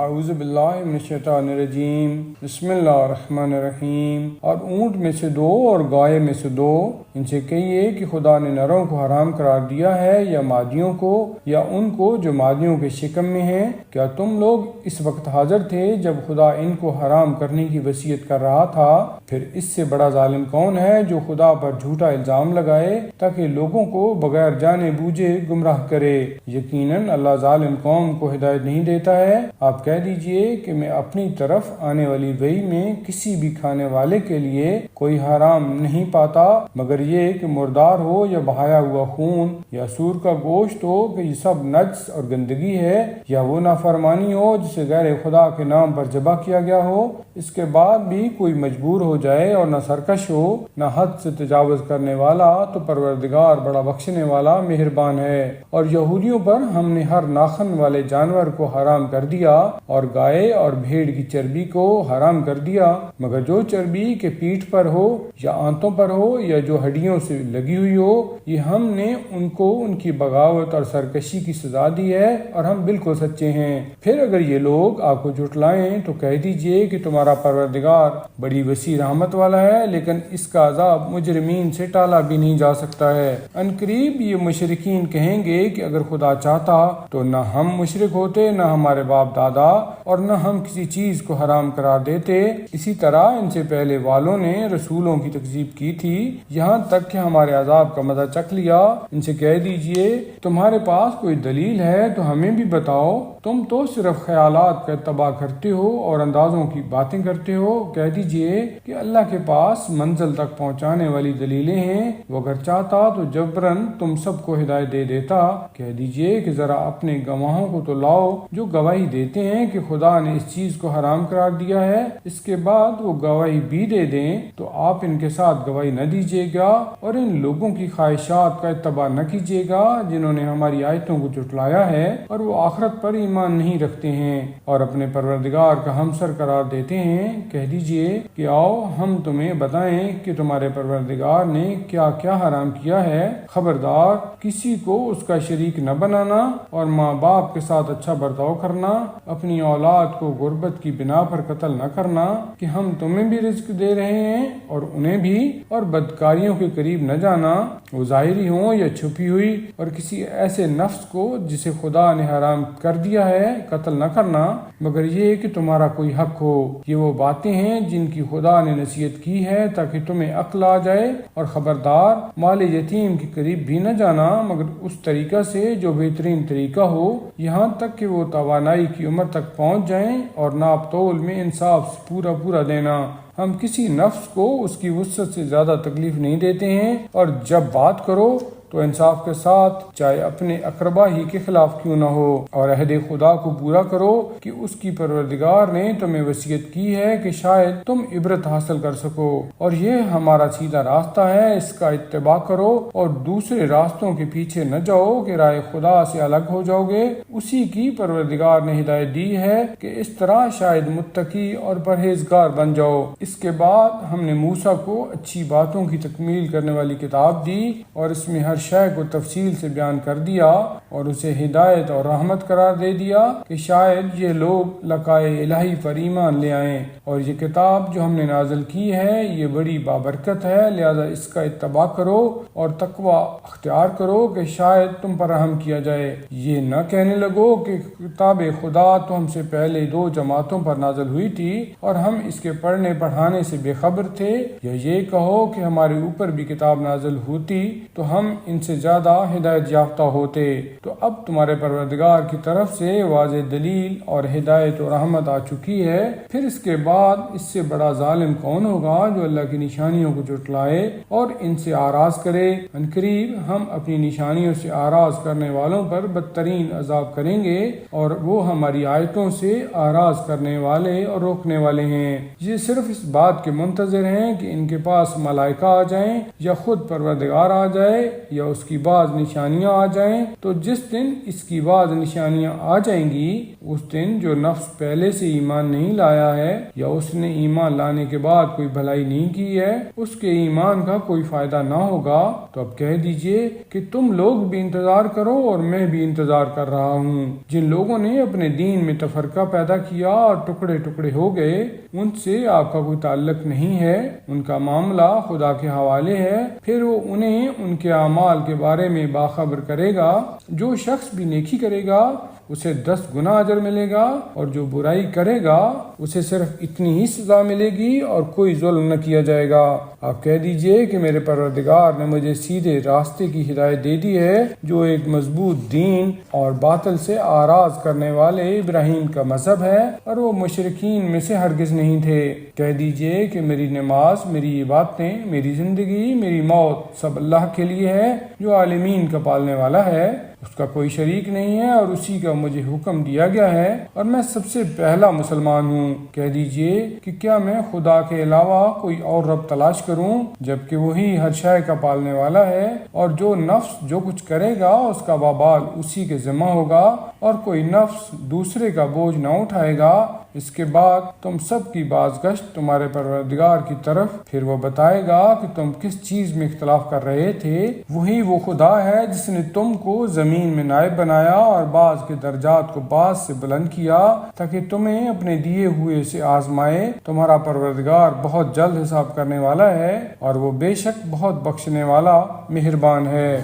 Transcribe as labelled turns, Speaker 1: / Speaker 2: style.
Speaker 1: اعوذ باللہ من الشیطان الرجیم، بسم اللہ الرحمن الرحیم۔ اور اونٹ میں سے دو اور گائے میں سے دو، ان سے کہیے کہ خدا نے نروں کو حرام قرار دیا ہے یا مادیوں کو، یا ان کو جو مادیوں کے شکم میں ہیں۔ کیا تم لوگ اس وقت حاضر تھے جب خدا ان کو حرام کرنے کی وصیت کر رہا تھا؟ پھر اس سے بڑا ظالم کون ہے جو خدا پر جھوٹا الزام لگائے تاکہ لوگوں کو بغیر جانے بوجھے گمراہ کرے؟ یقیناً اللہ ظالم قوم کو ہدایت نہیں دیتا ہے۔ آپ کہہ دیجئے کہ میں اپنی طرف آنے والی وحی میں کسی بھی کھانے والے کے لیے کوئی حرام نہیں پاتا مگر یہ کہ مردار ہو یا بہایا ہوا خون یا سور کا گوشت ہو، کہ یہ سب نجس اور گندگی ہے، یا وہ نافرمانی ہو جسے غیر خدا کے نام پر ذبح کیا گیا ہو۔ اس کے بعد بھی کوئی مجبور ہو جائے اور نہ سرکش ہو نہ حد سے تجاوز کرنے والا، تو پروردگار بڑا بخشنے والا مہربان ہے۔ اور یہودیوں پر ہم نے ہر ناخن والے جانور کو حرام کر دیا اور گائے اور بھیڑ کی چربی کو حرام کر دیا، مگر جو چربی کے پیٹھ پر ہو یا آنتوں پر ہو یا جو ہڈیوں سے لگی ہوئی ہو، یہ ہم نے ان کو ان کی بغاوت اور سرکشی کی سزا دی ہے، اور ہم بالکل سچے ہیں۔ پھر اگر یہ لوگ آپ کو جھٹلائیں تو کہہ دیجئے کہ تمہارا پروردگار بڑی وسیع رحمت والا ہے، لیکن اس کا عذاب مجرمین سے ٹالا بھی نہیں جا سکتا ہے۔ ان قریب یہ مشرکین کہیں گے کہ اگر خدا چاہتا تو نہ ہم مشرک ہوتے، نہ ہمارے باپ دادا، اور نہ ہم کسی چیز کو حرام قرار دیتے۔ اسی طرح ان سے پہلے والوں نے رسولوں کی تکذیب کی تھی، یہاں تک کہ ہمارے عذاب کا مزہ چکھ لیا۔ ان سے کہہ دیجئے تمہارے پاس کوئی دلیل ہے تو ہمیں بھی بتاؤ، تم تو صرف خیالات کا اتباع کرتے ہو اور اندازوں کی باتیں کرتے ہو۔ کہہ دیجئے کہ اللہ کے پاس منزل تک پہنچانے والی دلیلیں ہیں، وہ اگر چاہتا تو جبراً تم سب کو ہدایت دے دیتا۔ کہہ دیجئے کہ ذرا اپنے گواہوں کو تو لاؤ جو گواہی دیتے ہیں کہ خدا نے اس چیز کو حرام قرار دیا ہے، اس کے بعد وہ گواہی بھی دے دیں تو آپ ان کے ساتھ گواہی نہ دیجیے گا، اور ان لوگوں کی خواہشات کا اتباع نہ کیجیے گا جنہوں نے ہماری آیتوں کو جھٹلایا ہے اور وہ آخرت پر ایمان نہیں رکھتے ہیں اور اپنے پروردگار کا ہمسر قرار دیتے ہیں۔ کہہ دیجئے کہ آؤ ہم تمہیں بتائیں کہ تمہارے پروردگار نے کیا کیا حرام کیا ہے۔ خبردار کسی کو اس کا شریک نہ بنانا، اور ماں باپ کے ساتھ اچھا برتاؤ کرنا، اپنی اولاد کو غربت کی بنا پر قتل نہ کرنا کہ ہم تمہیں بھی رزق دے رہے ہیں اور انہیں بھی، اور بدکاریوں کے قریب نہ جانا، وہ ظاہری ہوں یا چھپی ہوئی، اور کسی ایسے نفس کو جسے خدا نے حرام کر دیا ہے قتل نہ کرنا مگر یہ کہ تمہارا کوئی حق ہو۔ یہ وہ باتیں ہیں جن کی خدا نے نصیحت کی ہے تاکہ تمہیں عقل آ جائے۔ اور خبردار مال یتیم کے قریب بھی نہ جانا مگر اس طریقہ سے جو بہترین طریقہ ہو، یہاں تک کہ وہ توانائی کی عمر تک پہنچ جائیں، اور ناپ تول میں انصاف سے پورا پورا دینا۔ ہم کسی نفس کو اس کی وسعت سے زیادہ تکلیف نہیں دیتے ہیں، اور جب بات کرو تو انصاف کے ساتھ، چاہے اپنے اقربا ہی کے خلاف کیوں نہ ہو، اور عہد خدا کو پورا کرو کہ اس کی پروردگار نے تمہیں وصیت کی ہے کہ شاید تم عبرت حاصل کر سکو، اور یہ ہمارا سیدھا راستہ ہے، اس کا اتباع کرو اور دوسرے راستوں کے پیچھے نہ جاؤ کہ راہ خدا سے الگ ہو جاؤ گے۔ اسی کی پروردگار نے ہدایت دی ہے کہ اس طرح شاید متقی اور پرہیزگار بن جاؤ۔ اس کے بعد ہم نے موسیٰ کو اچھی باتوں کی تکمیل کرنے والی کتاب دی، اور اس میں ہر شے کو تفصیل سے بیان کر دیا اور اسے ہدایت اور رحمت قرار دے دیا کہ شاید یہ لوگ لقائے الہی پر ایمان لے آئیں۔ اور یہ کتاب جو ہم نے نازل کی ہے یہ بڑی بابرکت ہے، لہذا اس کا اتباع کرو اور تقوی اختیار کرو کہ شاید تم پر رحم کیا جائے۔ یہ نہ کہنے لگو کہ کتاب خدا تو ہم سے پہلے 2 جماعتوں پر نازل ہوئی تھی اور ہم اس کے پڑھنے پڑھانے سے بے خبر تھے، یا یہ کہو کہ ہمارے اوپر بھی کتاب نازل ہوتی تو ہم ان سے زیادہ ہدایت یافتہ ہوتے۔ تو اب تمہارے پروردگار کی طرف سے واضح دلیل اور ہدایت و رحمت آ چکی ہے، پھر اس کے بعد اس سے بڑا ظالم کون ہوگا جو اللہ کی نشانیوں کو جھٹلائے اور ان سے آراز کرے۔ ان قریب ہم اپنی نشانیوں سے آراز کرنے والوں پر بدترین عذاب کریں گے، اور وہ ہماری آیتوں سے آراز کرنے والے اور روکنے والے ہیں۔ یہ صرف اس بات کے منتظر ہیں کہ ان کے پاس ملائکہ آ جائیں، یا خود پروردگار آ جائے، یا یا اس کی بعض نشانیاں آ جائیں، تو جس دن اس کی بعض نشانیاں آ جائیں گی اس دن جو نفس پہلے سے ایمان نہیں لایا ہے یا اس نے ایمان لانے کے بعد کوئی بھلائی نہیں کی ہے، اس کے ایمان کا کوئی فائدہ نہ ہوگا۔ تو اب کہہ دیجئے کہ تم لوگ بھی انتظار کرو اور میں بھی انتظار کر رہا ہوں۔ جن لوگوں نے اپنے دین میں تفرقہ پیدا کیا اور ٹکڑے ٹکڑے ہو گئے، ان سے آپ کا کوئی تعلق نہیں ہے، ان کا معاملہ خدا کے حوالے ہے، پھر وہ انہیں ان کے اعمال کے بارے میں باخبر کرے گا۔ جو شخص بھی نیکی کرے گا اسے 10 گنا اجر ملے گا، اور جو برائی کرے گا اسے صرف اتنی ہی سزا ملے گی اور کوئی ظلم نہ کیا جائے گا۔ آپ کہہ دیجئے کہ میرے پروردگار نے مجھے سیدھے راستے کی ہدایت دے دی ہے، جو ایک مضبوط دین اور باطل سے آراز کرنے والے ابراہیم کا مذہب ہے، اور وہ مشرکین میں سے ہرگز نہیں تھے۔ کہہ دیجئے کہ میری نماز، میری عبادتیں، میری زندگی، میری موت سب اللہ کے لیے ہے، جو عالمین کا پالنے والا ہے، اس کا کوئی شریک نہیں ہے، اور اسی کا مجھے حکم دیا گیا ہے، اور میں سب سے پہلا مسلمان ہوں۔ کہہ دیجئے کہ کیا میں خدا کے علاوہ کوئی اور رب تلاش کروں، جبکہ وہی ہر شے کا پالنے والا ہے، اور جو نفس جو کچھ کرے گا اس کا وبال اسی کے ذمہ ہوگا، اور کوئی نفس دوسرے کا بوجھ نہ اٹھائے گا۔ اس کے بعد تم سب کی بازگشت تمہارے پروردگار کی طرف، پھر وہ بتائے گا کہ تم کس چیز میں اختلاف کر رہے تھے۔ وہی وہ خدا ہے جس نے تم کو زمین میں نائب بنایا اور بعض کے درجات کو بعض سے بلند کیا، تاکہ تمہیں اپنے دیے ہوئے سے آزمائے۔ تمہارا پروردگار بہت جلد حساب کرنے والا ہے، اور وہ بے شک بہت بخشنے والا مہربان ہے۔